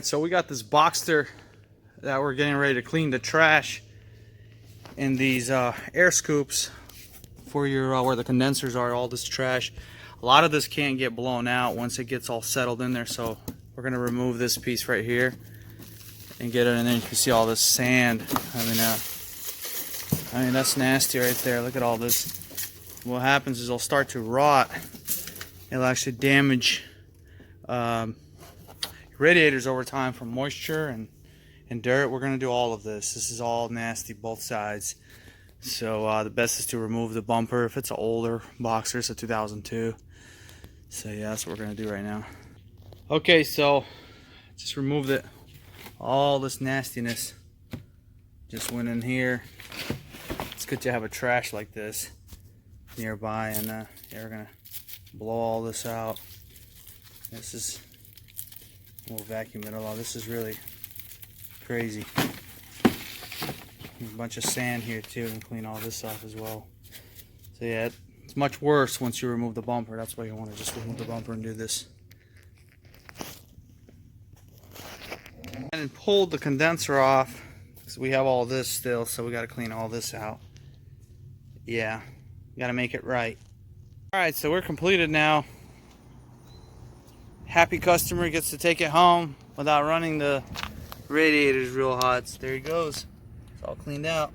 So we got this Boxster that we're getting ready to clean the trash in these air scoops for your where the condensers are, all this trash. A lot of this can't get blown out once it gets all settled in there, so we're going to remove this piece right here and get it, and then you can see all this sand coming out. I mean, that's nasty right there. Look at all this. What happens is it'll start to rot. It'll actually damage radiators over time from moisture and dirt. We're going to do all of this. This is all nasty, both sides. So the best is to remove the bumper. If it's an older Boxster, it's a 2002. So yeah, that's what we're going to do right now. Okay, so just removed it. All this nastiness just went in here. It's good to have a trash like this nearby, and yeah, we're going to blow all this out. This is, we'll vacuum it all. This is really crazy. There's a bunch of sand here too, and clean all this off as well. So yeah, it's much worse once you remove the bumper. That's why you want to just remove the bumper and do this. And pulled the condenser off because we have all this still, so we got to clean all this out. Yeah, got to make it right. Alright, so we're completed now. Happy customer gets to take it home without running the radiators real hot. So there he goes. It's all cleaned out.